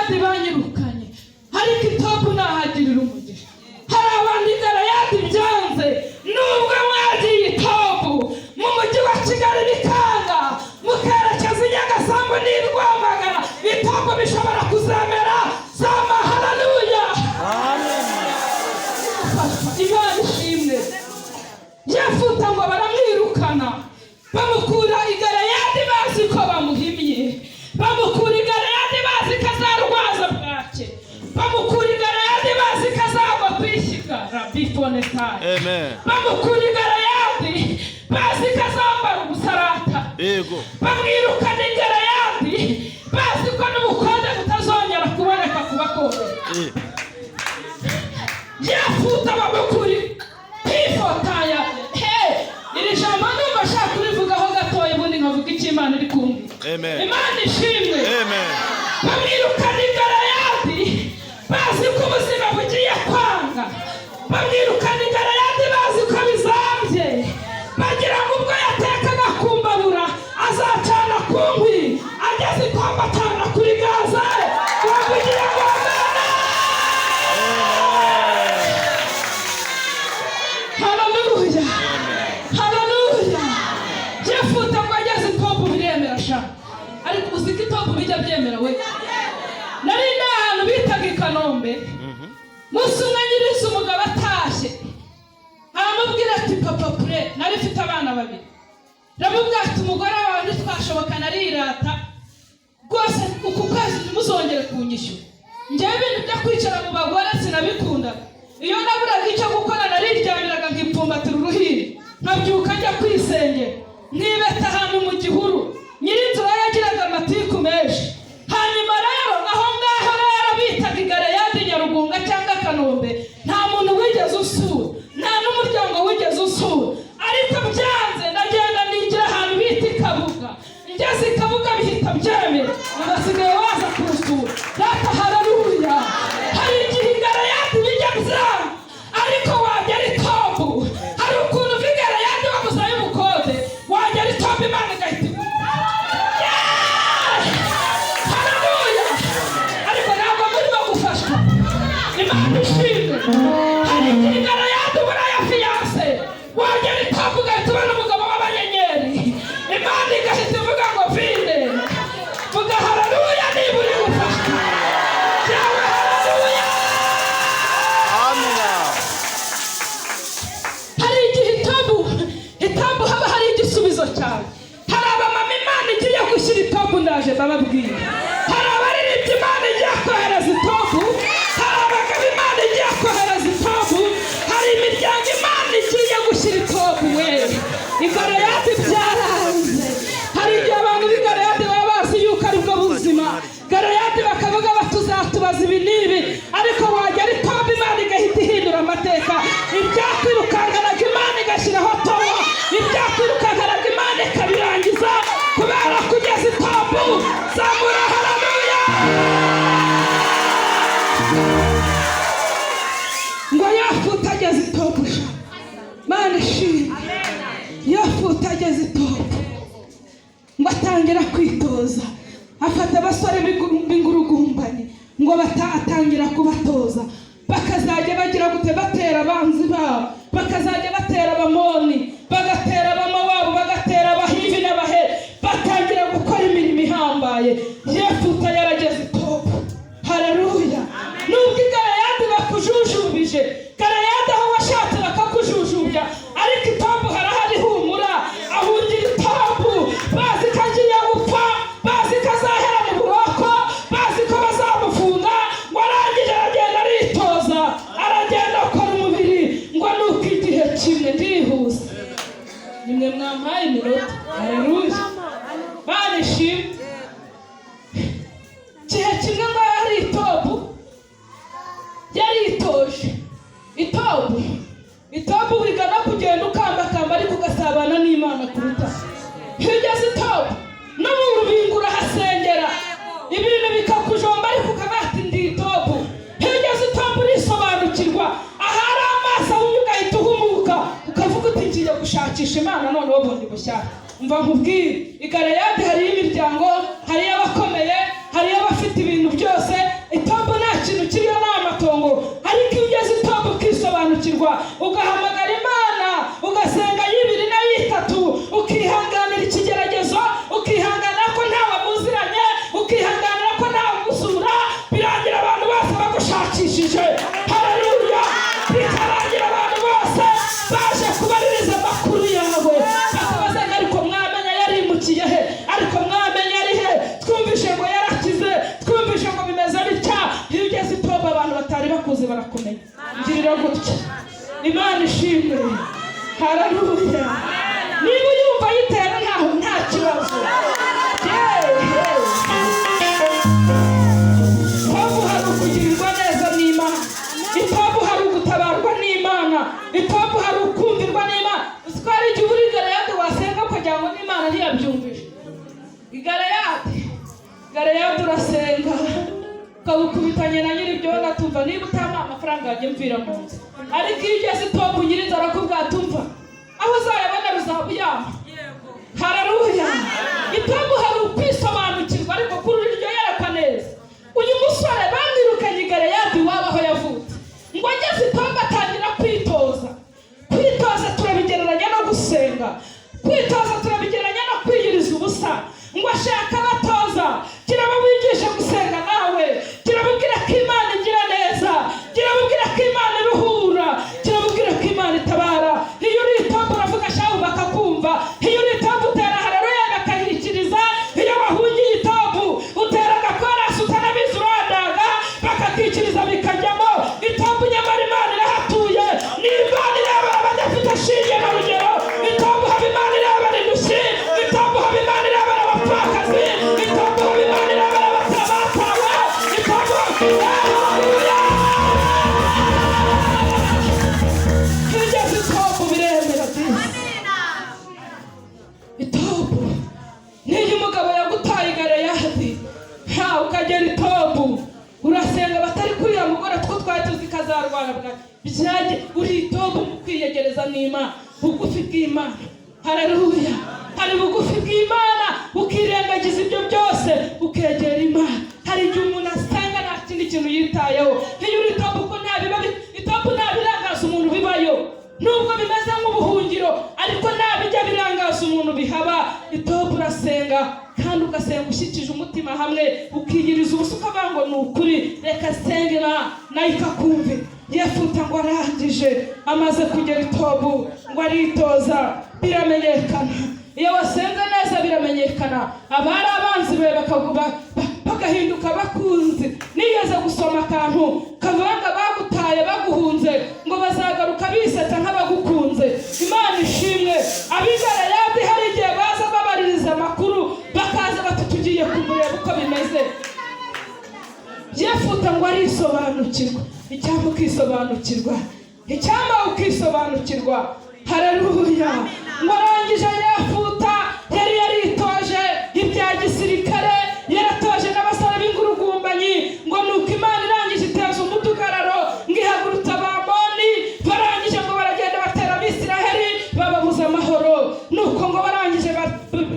Galeyadi banyirukanye ariko itobu nahagirira umugisha. Hari abantu Galeyadi byanze nubwo mwagiye itobu mu mujyi wa Kigali bikanga mukerekeza i Nyagasambu n'i Rwamagana itobu bishobora kuzamera. Sama haleluya. Imana ishimwe. Yefuta ngo baramwirukana bamukura i Galeyadi bazi ko bamuhimye, bamukura i Galeyadi bazi ko azarwaza bwake, bamukura i Galeyadi bazi ko azagwa kwishyiga rabifonetaye, bamukura i Galeyadi bazi ko azambara ubusarata, bamwirukana i Galeyadi bazi ko n'ubukonde butazongera kuboneka ku bakobwa. Yefuta bamukuri kwifotaya. Iri jambo ndumva ashaka kurivugaho gatoya ubundi nkavuga icyo Imana iri kumva. Imana ishimwe. Bamwirukana i Galeyadi bazi ko ubuzima bugiye kwanga, bamwirukana i Galeyadi bazi ko bizambye, bagira ngo ubwo yatekaga ku mbabura azacana ku nkwi, ageze ikombe atana kuri gaze bavugira ngo ariko uziko itobu bijya byemera we. Nari n'ahantu bitaga i Kanombe, musi umwe nyirisi umugabo atashye aramubwira ati papa pure, nari mfite abana babiri, ramubwira ati umugore wawe ntitwashobokana arirata rwose uku kwezi ntimuzongere kunyishyura. Njyewe ibintu byo kwicara mu bagore sinabikundaga, iyo naburaga icyo gukora nariryamiraga nkipfumbatira uruhiri nkabyuka njya kwisengera nkibeta ahantu mu gihuru. Nyirinzira yagiraga amatiku menshi. Hanyuma rero aho ngaho rero bitaga i Galeyadi Nyarugunga cyangwa Kanombe nta muntu wigeze usura, nta n'umuryango wigeze usura, ariko byanze ndagenda nigira ahantu bita i Kabuga. Ngeze i Kabuga bihita byemera, basigaye baza kurusura. Data haleluya. Hari igihe i Galeyadi bijya byanga ariko wagera itobu. Hari ukuntu uva i Galeyadi wabuzayo ubukode, wagera itobu Imana igahita Imana ishimwe. Hari igihe Galeyadi ubona ya fiyanse wagera itobu ugahita ubona umugabo w'abanyenyeri, Imana igahita ivuga ngo vinde. Vuga haleluya niba uri gufashwa. Yawe haleluya. Amina. Hari igihe itobu haba hari igisubizo cyawe. Hari abamama Imana igiye gushyira itobu ndaje bababwira. Hari abaririmbyi Imana igiye kohereza itobu, hari abagabo Imana igiye kohereza itobu, hari imiryango Imana igiye gushyira itobu we. I Galeyadi byaranze. Hari igihe abantu b'i Galeyadi baba bazi yuko ari bwo buzima. Galeyadi bakavuga batuzatubaza ibi n'ibi, ariko wagera itobu Imana igahita ihindura amateka. Ibyakwirukankanaga Imana igashyiraho towa, ibyakwirukankanaga Imana ikabirangiza kubera kugeza itobu. Zamura haleluya. Ngo Yefuta ageze itobu. Mana ishimwe. Yefuta ageze itobu ngo atangira kwitoza, afata abasore b'ingurugumbani ngo atangira kubatoza, bakazajya bagira gute batera abanzi babo, bakazajya batera Abamoni, bagatera Abamowabu, bagatera Abahivi n'Abaheri, batangira gukora imirimo ihambaye. Yefuta yarageze itobu. Haleluya. Nubwo i Galeyadi bakujujubije, Galeyadi aho washatse bakakujujubya, ariko itobu harahari humura. Ahungira itobu bazi ko agiye gupfa, bazi ko azahera mu buroko, bazi ko bazamufunga. Ngo arangije aragenda aritoza, aragenda akora umubiri. Ngo nuko igihe kimwe ndihuse. Nimwe mwampaye iminota. Haleluya. Mana ishimwe. Igihe kimwe ngo yari itobu yaritoje. Itobu wiga no kugenda ukambakamba ariko ugasabana n'Imana kuruta. Iyo ugeze itobu no mu rubingo urahasengera, ibintu bikakujomba ariko ukabati ndi itobu. Iyo ugeze itobu urisobanukirwa, ahari amaso ahumye ugahita uhumuka, ukavuga uti ngiye gushakisha Imana noneho bundi bushya. Umva nkubwire, i Galeyadi hariyo imiryango, hariyo abakomeye, hariyo abafite ibintu byose, barakumenya. Ngirira gutya. Imana ishimwe. Haleluya. Niba yumva yitera nta kibazo. Ipamvu hari ukugirirwa neza n'Imana. Ipamvu hari ugutabarwa n'Imana. Ipamvu hari ukumvirwa n'Imana. Uziko hari igihe uri Galeyadi wasenga kugira ngo n'Imana ntiyabyumvishe. Galeyadi urasenga ukabukubitanye na nyiri ibyo tumva niba utama amafaranga yanjye mvira mu nzu. Ariko iyo ugeze Tobu nyiri arakubwira tumva aho uzayabona ruzabuyama. Haleluya. Ipamvu hari ukwisobanukirwa ariko kuri iryo yerekwa neza. Uyu musore bamwirukanye Galeyadi waba aho yavutse ngo ageze Tobu atangira kwitoza. Kwitoza turabigereranya no gusenga. Kwitoza turabigereranya no kwiyiriza ubusa. Ngo ashaka abatoza kirababigisha gusenga nawe. Kirababwira ko Imana igira neza. Kirababwira ko Imana iruhura. Kirababwira ko Imana itabara. Iyo uri Tobu uravuga shahu bakakumva. Iyo uri Tobu utera haleluya bakahikiriza. Iyo wahungiye Tobu utera agakorasi utanabizi uradaga bakakikiriza bikajyamo. Tobu nyamara Imana irahatuye. Ni Imana ireba abadafite shinge na rugero. Tobu haba Imana ireba indushyi. Tobu haba Imana ireba abapfakazi. Tobu haba Imana ireba abatabatawe. Tobu haleluya. Tugeze Tobu biremera byinshi. Tobu niyo umugabo yagutaye Galeyadi ukagera Tobu urasenga batari kuriya mugore two twari tuzi kazarwana byaje uri Tobu kwiyegereza n'Imana bugufi bw'Imana. Haleluya. Hari bugufi bw'Imana ukirengagiza ibyo byose ukegera Imana. Hari igihe umuntu asenga nta kindi kintu yitayeho. Iyo uri Tobu ko nta bibabi Tobu nta birangaza umuntu bibayo nubwo bimeze nk'ubuhungiro ariko nta bijya birangaza umuntu bihaba. Tobu urasenga kandi ugasenga ushyikije umutima hamwe ukiyiriza ubusa ukavuga ngo ni ukuri reka senge nayo ikakumve. Yefuta ngo arangije amaze kugera Tobu ngo aritoza biramenyekana. Iyo wasenze neza biramenyekana. Abari abanzi be bagahinduka bakunze. Nigeze gusoma akantu kavuga bagutaye baguhunze ngo bazagaruka bisetsa nk'abagukunze. Imana ishimwe. Galeyadi hari igihe baza babaririza amakuru bakaza bati tugiye kumureba uko bimeze. Yefuta ngo arisobanukirwa. Icyampa ukisobanukirwa. Icyampa ukisobanukirwa. Haleluya. Ngo arangije Yefuta yari yaritoje ibya gisirikare. Yaratoje n'abasore b'ingurugumbanyi. Ngo nuko Imana irangije iteza umudugararo ngo ihagurutsa Abamoni. Barangije ngo baragenda batera Abisiraheli bababuza amahoro. Nuko ngo barangije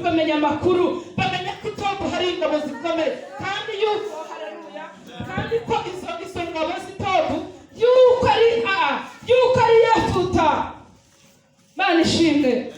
bamenya amakuru. Bamenya ko Tobu hari ingabo zikomeye. Kandi yuko haleluya. Kandi ko izo ngabo z'Itobu yuko ari Yefuta. Imana ishimwe.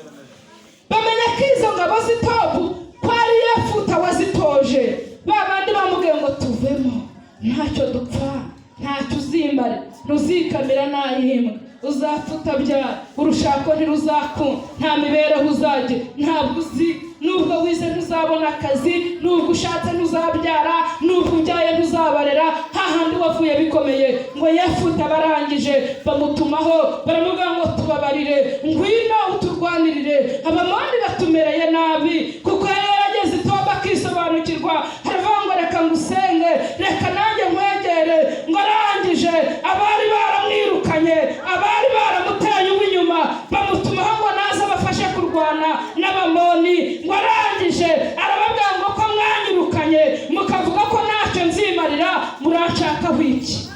Bamenya ko izo ngabo z'Itobu ko ari Yefuta wazitoje. Babandi bamubwiye ngo tuvemo ntacyo dupfa ntacyo uzimare ruzikamira nayimbwa uzapfa utabyara urushako ntiruzakunda nta mibereho uzajye ntabwo uzi nubwo wize ntuzabona akazi nubwo ushatse ntuzabyara nubwo ubyaye ntuzabarera hahandi wavuye bikomeye. Ngo Yefuta barangije bamutumaho baramubwira ngo tubabarire ngwino uturwanirire. Abamoni batumereye nabi kuko yarageze Tobu akisobanukirwa. Haravuga ngo reka ngusenge reka nanjye nkwegere. Ngo arangije abari baramwirukanye abari baramuteye uw'inyuma bamutumaho ngo naze abafashe kurwana n'Abamoni. Ngo arangije arababwira ngo ko mwanyirukanye mukavuga ko ntacyo nzimarira muranshakaho iki?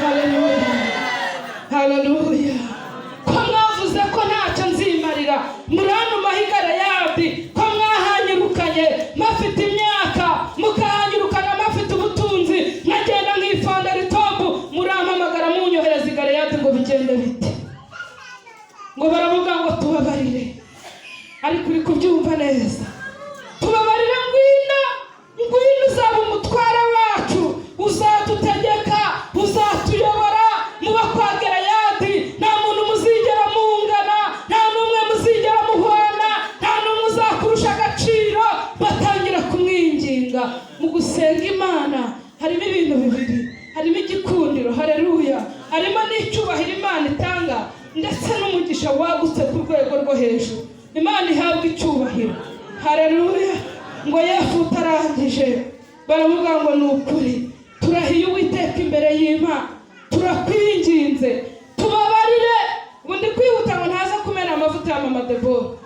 Haleluya. Haleluya. Ko mwavuze ko ntacyo nzimarira murantumaho Galeyadi. Ko mwahanyirukanye mafite imyaka mukahanyirukana mafite ubutunzi nkagenda nkifondera Tobu murampamagara munyohereza Galeyadi ngo bigende bite? Ngo baravuga ngo tubabarire. Ariko uri kubyumva neza. Tubabarire ngwino uzaba umutware wacu uzadutegeka uzatuyobora muba kwa Galeyadi. Nta muntu muzigera mungana nta n'umwe muzigera muhwana nta n'umwe uzakurusha agaciro. Batangira kumwinginga mu gusenga Imana harimo ibintu bibiri, harimo igikundiro, haleluya, harimo n'icyubahiro Imana itanga ndetse n'umugisha wagutse ku rwego rwo hejuru. Imana ihabwa icyubahiro, haleluya. Ngo Yefuta arangije baravuga ngo ni ukuri turahiye Uwiteka imbere y'Imana, turakwinginze tubabarire. Ubundi kwihuta ngo ntaza kumena amavuta ya mama Debora,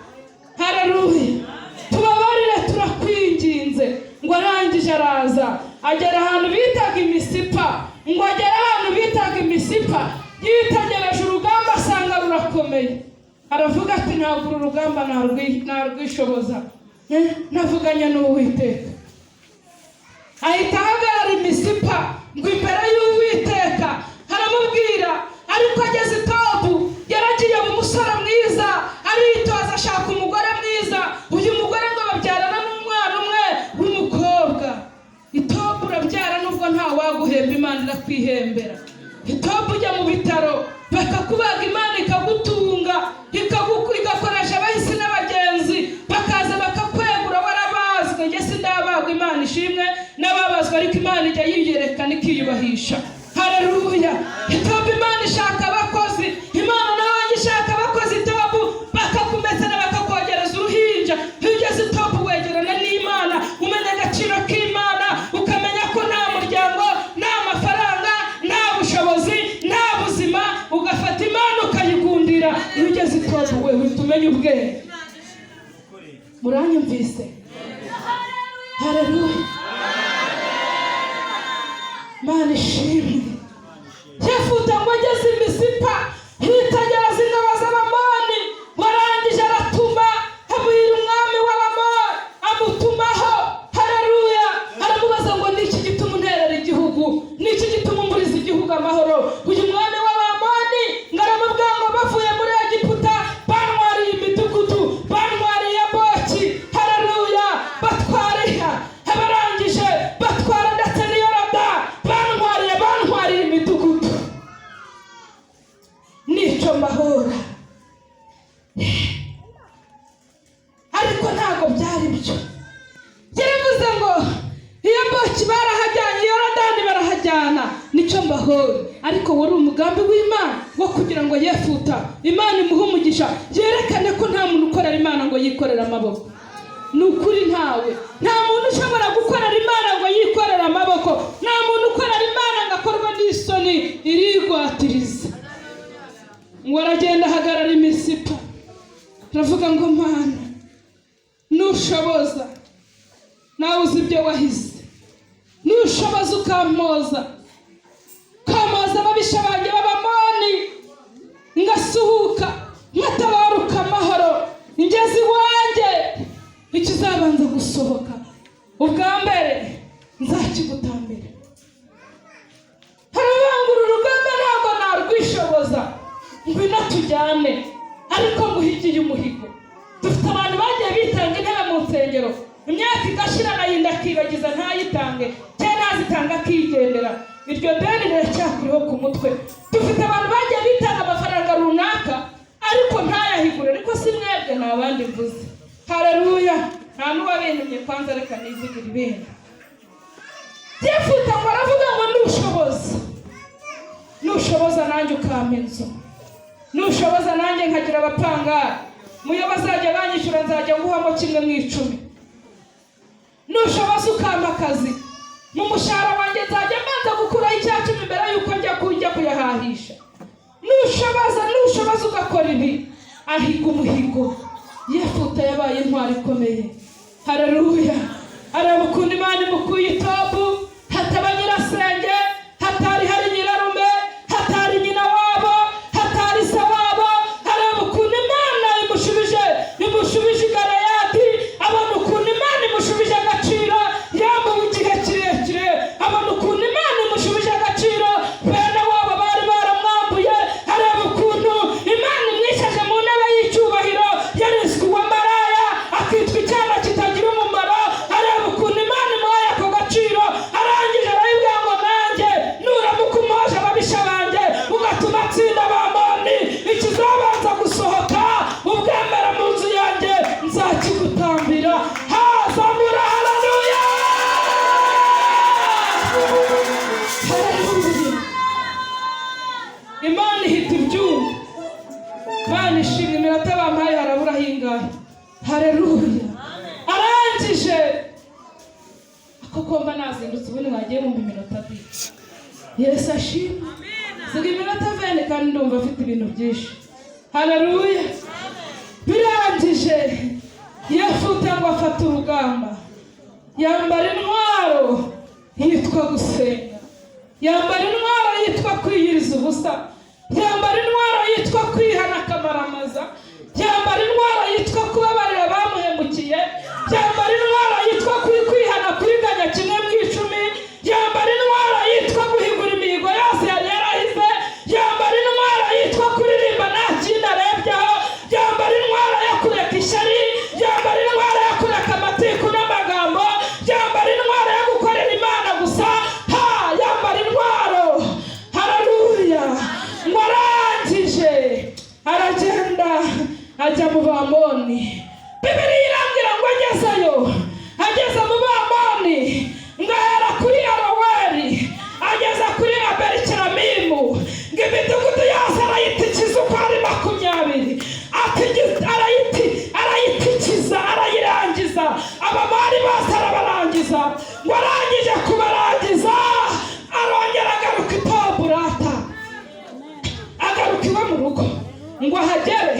haleluya. Tubabarire turakwinginze. Ngo arangije araza agera ahantu bitaga Imisipa. Ngo agera ahantu bitaga Imisipa, yitegereje urugamba asanga rurakomeye. Aravuga ati ntabwo uru rugamba narwishoboza, navuganye n'Uwiteka. Ahita ahagarara Imisipa ngo imbere y'Uwiteka aramubwira. Ariko ageze i Tobu yaragiye mu musore mwiza, aritoza ashaka umugore mwiza. Uyu mugore ngo babyarana n'umwana umwe w'umukobwa. I Tobu urabyara nubwo nta waguhemba, Imana irakwihembera. I Tobu ujya mu bitaro bakakubaga, Imana ikagutunga, igakoresha abahisi n'abagenzi bakaza bakakwegura warabazwe. Njye sindabagwa, Imana ishimwe, n'ababazwa ariko Imana ijya yiyerekana ikiyubahisha, haleluya. I Tobu Imana ishaka abakozi, Imana nawe ishaka abakozi. I Tobu bakakumesera bakakogereza uruhinja. Iyo ugeze i Tobu wegerana n'Imana, umenya agaciro k'Imana, ukamenya ko nta muryango, nta mafaranga, nta bushobozi, nta buzima, ugafata Imana ukayigundira. Iyo ugeze i Tobu we uhita umenya ubwenge. Muranyumvise? Haleluya, Imana ishimwe. Yefuta ngo ageze i Misipa yitegereza ingabo z'Abamoni. Warangije aratuma abwira umwami w'Abamoni, amutumaho, haleluya. Aramubaza ngo ni iki gituma unterera igihugu, ni iki gituma umburiza igihugu amahoro? Uyu mwami w'Abamoni ngo aramubwira ngo bavuye muri Egiputa bantwariye imidugudu, bantwariye Boki, haleluya, batwariha. Abarangije batwara ndetse n'iyo Yoruda, bantwariye imidugudu. Nico mahoro. Ariko ntago byari byo. Yaravuze ngo iyo Boki barahajyanye, Yorodani barahajyana, nico mahoro. Ariko wari umugambi w'Imana wo kugira ngo Yefuta Imana imuhe umugisha, yerekane ko nta muntu ukorera Imana ngo yikorere amaboko. Nukuri ntawe, nta muntu ushobora gukorera Imana ngo yikorere amaboko, nta muntu ukorera Imana ngo akorwe n'isoni irigwatiriza. Ngo aragenda ahagarara i Misipa, aravuga ngo Mana nushoboza, nawe uzi ibyo wahize, nushoboza ukampoza ababisha banjye b'Abamoni, ngasuhuka nkatabaruka amahoro, ngeze iwanjye, ikizabanza gusohoka ubwa mbere nzakigutambira. Harabangura urugamba ntabwo narwishoboza, ngwino tujyane, ariko nguhigiye umuhigo. Dufite abantu bagiye bitanga intebe mu nsengero, imyaka igashira nayinda akibagiza ntayitange, cyangwa nazitanga akigendera. Iryo deni riracyakuriho ku mutwe. Dufite abantu bagiye bitanga amafaranga runaka ariko ntayahigure. Ariko si mwebwe, ni abandi mvuze, haleluya. Nta n'uwabenye kwanza, reka nivugira ibindi. Yefuta ngo aravuga ngo nushoboza nanjye ukampa inzu, nushoboza nanjye nkagira abapangari, muyo bazajya banyishyura nzajya nguhamo 1/10. Nushoboza ukampa akazi, mu mushahara wanjye nzajya mbanza gukuraho 10% mbere yuko njya kuyahahisha. Nushoboza ugakora ibi. Ahiga umuhigo. Yefuta yabaye intwari ikomeye, haleluya. Arabukunda Imana imukuye i Tobu, hataba nyirasenge, hatari hari nyirarume, hatari nyina wabo, hatari se wabo. Arabukunda Imana imushubije i Galeyadi. Abona ukuntu Imana imushubije agaciro, yambaye igihe kirekire. Abona ukuntu Imana imushubije agaciro, bene wabo bari baramwambuye. Areba ukuntu Imana imwicaje mu ntebe y'icyubahiro, yariswe uwa maraya, akitwa icyana kitagira umumaro. mwazindutse ubundi mwagiye mu minota 2. Yesu ashimwe. Siga iminota 20 kandi ndumva afite ibintu byinshi. Haleluya. Birangije Yefuta ngo afata urugamba, yambara intwaro yitwa gusenga, yambara intwaro yitwa kwiyiriza ubusa, yambara intwaro yitwa kwihana akamaramaza, yambara intwaro yitwa kubabarira abamuhemukiye, yambara intwaro yitwa kwihana kuriganya 1/10, yambara intwaro yitwa guhigura imihigo yose yari yarahize, yambara intwaro yitwa kuririmba nta kindi arebyeho, yambara intwaro yo kureka ishyari, yambara intwaro yo kureka amatiku n'amagambo, yambara intwaro yo gukorera Imana gusa, yambara intwaro. Haleluya. Ngo arangije aragenda ajya mu Bamoni. Bibiliya irambwira ngo agezeyo, ageze mu Bamoni ngo ahera kuri Aroweri, ageza kuri Abelikeramimu, ngo imidugudu yose arayitikiza uko ari 20, arayitikiza arayirangiza, abamari bose arabarangiza. Ngo arangije kubarangiza arongera agaruka i Toburata, agaruka iwe mu rugo. Ngo ahagere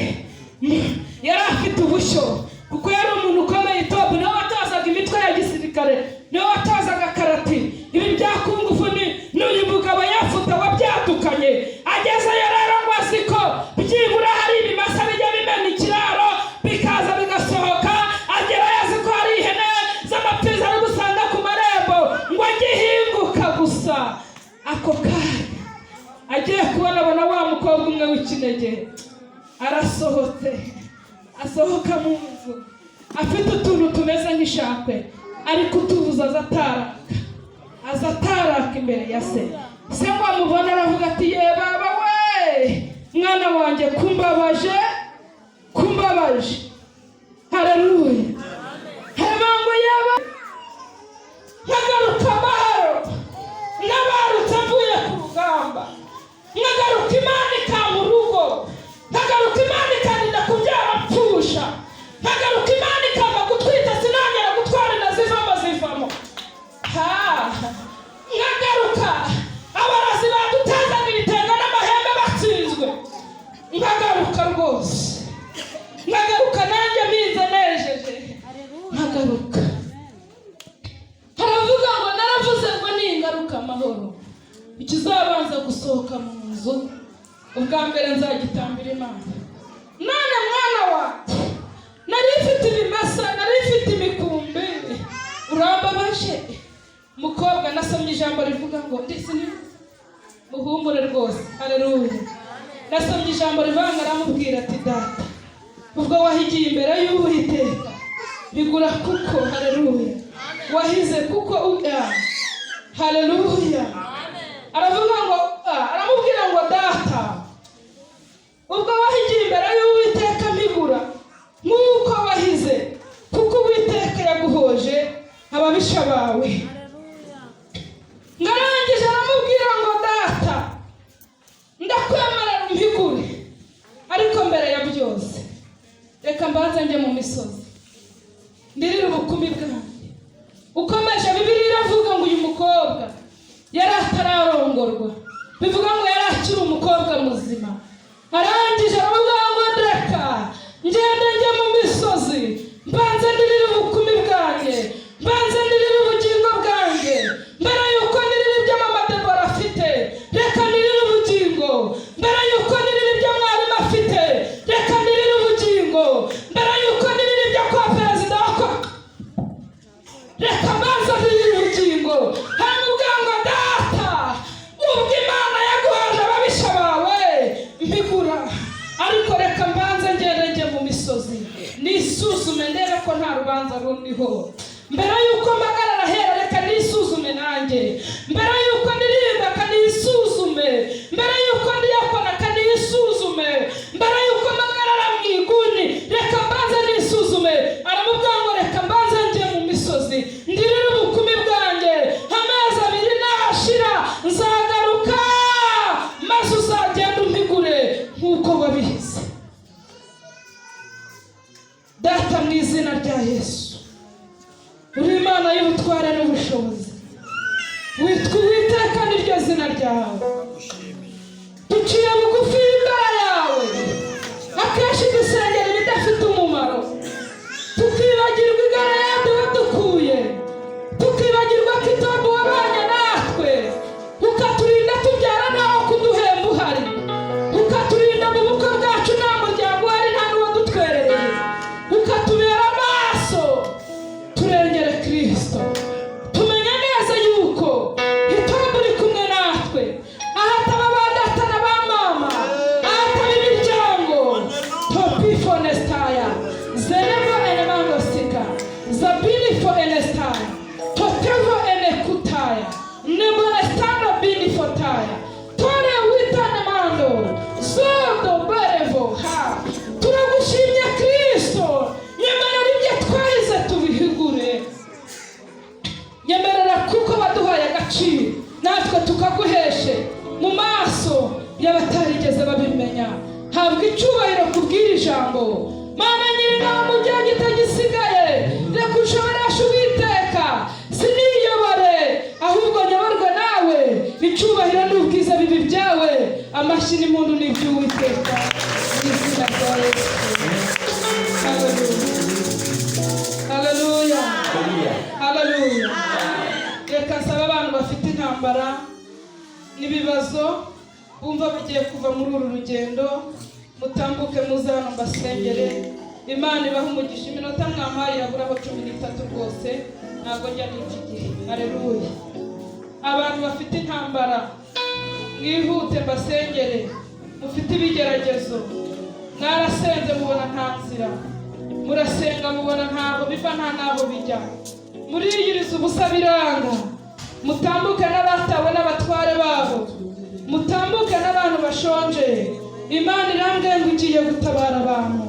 yari afite ubushyo kuko yari umuntu ukomeye. Tobu niwe watazaga imitwe ya gisirikare, niwe watazaga karati, ibi byakungufu n'uyu mugabo Yefuta wabyadukanye. Agezeyo rero ngo azi ko byibura hari ibimasa bijya bimena ikiraro bikaza bigasohoka, agerayo azi ko hari ihene z'amapfizi ari gusanga ku marembo. Ngo agihinguka gusa ako kanya agiye kubona wa mukobwa umwe w'ikinege arasohotse, asohoka mu nzu afite utuntu tumeze nk'ishakwe, ariko utubuza azataraka imbere ya se. Se ngo amubona aravuga ati ye baba we, mwana wanjye kumbabaje. Haleluya. Hemango yaba nkagaruka amahoro, n'abarutse mvuye ku rugamba, nkagaruka Imana ikama urugo, nkagaruka Imana ikarinda kubyara mpfusha, nkagaruka Imana ikama gutwita sinongera gutwara inda zivamo. Nkagaruka abarazi badutazaga ibitenga n'amahembe batsinzwe, nkagaruka rwose, nkagaruka nanjye mbize nejeje, nkagaruka. Haravuga ngo naravuze ngo ningaruka amahoro, ikizabanza gusohoka mu nzu ubwa mbere nzagitambira Imana. None mwana wacu, nari mfite ibimasa, nari mfite imikumbi, urambabaje. Mukobwa nasomye ijambo rivuga ngo muhumure rwose. Haleluya. Nasomye ijambo rivanga aramubwira ati data, ubwo wahigiye imbere y'Uwiteka bigura kuko. Haleluya. Wahize kuko haleluya. Aravuga ngo aramubwira ngo data, ubwo wahigiye imbere y'Uwiteka mbigura nk'uko wahize kuko Uwiteka yaguhoje ababisha bawe. Ngarangije aramubwira ngo data, ndakwemerera umpigure, ariko mbere ya byose reka mbanze njye mu misozi ndirire ubukumi bwanjye. Ukomeje Bibiliya iravuga ngo uyu mukobwa yari atararongorwa, bivuga ngo yari akiri umukobwa muzima. Arangije aravuga ngo reka ngende njye mu misozi, mbanze ndirire ubukumi bwanjye, mbanze ndirire ubugingo bwanjye, mbere yuko ndirire ibyo mama Debora afite, reka ndirire ubugingo. Mbere yuko ndirire ibyo mwarimu afite, reka ndirire ubugingo. Mbere yuko ndirire ibyo kwa perezida wako, reka mbanze ndirire ubugingo. Haramubwira ngo data, ubwo Imana yaguhaje ababisha bawe mpigura, ariko reka mbanze ngende mu misozi nisuzume ndebe ko nta rubanza rundiho. Mbere yuko mpagarara hera reka nisuzume nanjye, mbere yuko ndirimba kanisuzume, mbere yuko ndiyakona kanisuzume, mbere yuko mpagarara mu iguni reka mbanze nisuzume. Aramubwira ngo reka mbanze njye mu misozi ndirire ubukumi bwanjye, amezi 2 nashira nzagaruka, maze uzagenda umpigure nk'uko wabihize. Data, mu izina rya Yesu, uri Imana y'ubutware n'ubushobozi, witwa Uwiteka niryo zina ryawe. Duciye bugufi imbere yawe, akenshi dusengera ibidafite umumaro, tukibagirwa igare wadukuye, tukibagirwa ko itombo wabanye natwe, ukaturinda tubyara naho kuduhemba uhari, ukaturinda mu bukwe bwacu nta muryango uhari nta n'uwadutwerereye, ukatubera amaso turengere Kristo. Tumenye neza yuko itombo uri kumwe natwe, ahataba ba data na ba mama, ahataba imiryango. Topifo nestaya zerevo enemangostika zabinifo enestaya totevo enekutaya nemonestano binifotaya tore witanemando zodo berevo ha. Turagushimye Kristo, nyemerera ibyo twahize tubihigure, nyemerera kuko baduhaye agaciro natwe tukaguheshe mu maso y'abatarigeze babimenya. Habwa icyubahiro kubwira ijambo Mana nyir'ingabo mu gihe kitagisigaye, reka ushoboreshe Uwiteka, siniyobore ahubwo nyoborwe nawe. Icyubahiro n'ubwiza bibi byawe, amashyi n'impundu ni iby'Uwiteka mu izina rya Yesu. Haleluya, haleluya. Reka nsaba abantu bafite intambara n'ibibazo bumva bagiye kuva muri uru rugendo, mutambuke muze hano mbasengere. Imana ibaha umugisha. Iminota mwampaye iraburaho 13 rwose, ntabwo njya n'iki gihe. Haleluya. Abantu bafite intambara mwihute mbasengere, mufite ibigeragezo, mwarasenze mubona nta nzira, murasenga mubona ntaho biva nta naho bijya, muriyiriza ubusa biranga, mutambuke n'abatawe n'abatware babo, mutambuke n'abantu bashonje. Imana irambwiye ngo igiye gutabara abantu,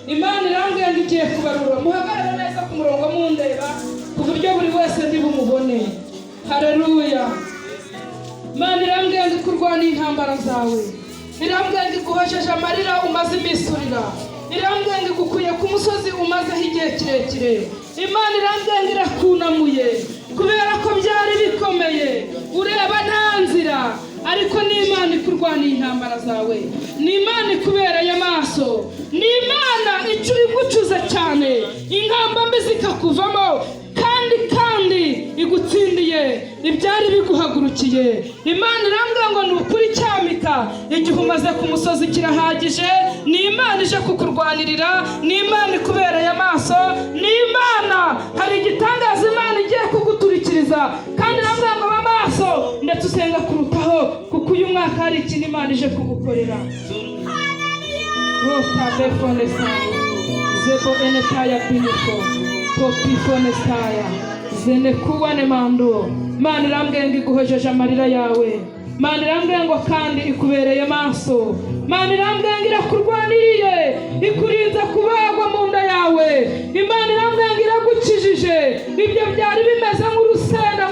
Imana irambwiye ngo igiye kubarura. Muhagarare neza ku murongo mundeba ku buryo buri wese ndi bumubone. Haleluya. Imana irambwiye ngo ikurwaniye intambara zawe, irambwiye ngo iguhosheje amarira umaze iminsi urira, irambwiye ngo igukuye ku musozi umazeho igihe kirekire. Imana irambwiye ngo irakunamuye kubera ko byari bikomeye, ureba nta nzira, ariko ni Imana ikurwaniye intambara zawe, ni Imana ikubereye amaso, ni Imana igucuza cyane ingamba mbi zikakuvamo, kandi igutsindiye ibyari biguhagurukiye. Imana irambwira ngo ni ukuri cyamika, igihe umaze ku musozi kirahagije. Ni Imana ije kukurwanirira, ni Imana ikubereye amaso, ni Imana. Hari igitangaza Imana igiye kuguturikiriza, kandi irambwira ngo amaso ndetse usenga kurutaho, kuko uyu mwaka hari ikintu Imana ije kugukorera. Rota befonesa zebo enetaya biniko topifonestaya zene kuwane mando. Mana irambwiye ngo iguhojeje amarira yawe, Mana irambwiye ngo kandi ikubereye maso, Mana irambwiye ngo irakurwaniriye, ikurinze kubagwa mu nda yawe. Imana irambwiye ngo iragukijije ibyo byari bimeze nk'urusenda,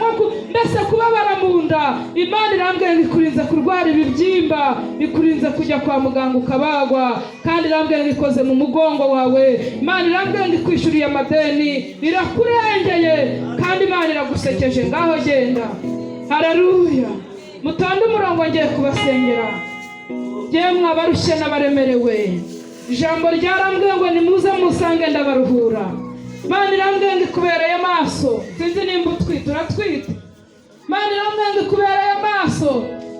mbese kubabara mu nda. Imana irambwiye ngo ikurinze kurwara ibibyimba, ikurinze kujya kwa muganga ukabagwa, kandi irambwiye ngo ikoze mu mugongo wawe. Imana irambwiye ngo ikwishyuriye amadeni, irakurengeye, kandi Imana iragusekeje. Ngaho genda. Haleluya. Mutonde umurongo ngiye kubasengera. Yemwe abarushye n'abaremerewe, ijambo ryarambwiye ngo nimuze musange ndabaruhura. Imana irambwiye ngo ikubereye amaso, sinzi nimba utwite uratwite. Imana irambwiye ngo ikubereye amaso,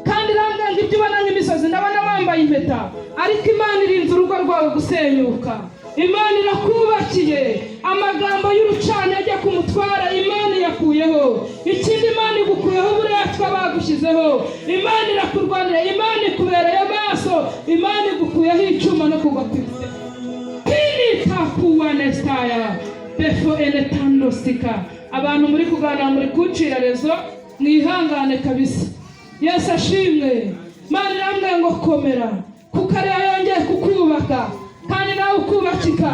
kandi irambwiye ngo ibyo ubona n'imisozi ndabona wambaye impeta, ariko Imana irinze urugo rwawe gusenyuka. Imana irakubakiye, amagambo y'urucantege ku mutwara Imana yakuyeho, ikindi Imana igukuyeho uburetwa bagushyizeho. Imana irakurwanira, Imana ikubereye amaso, Imana igukuyeho icyuma no kugwa kw'isi. Pini takuwa nestaya befo enetandosika. Abantu muri kuganira muri kucira rezo, mwihangane kabisa. Yesu ashimwe. Imana irambwiye ngo komera, kuko ariyo yongeye kukubaka, kandi nawe ukubakika.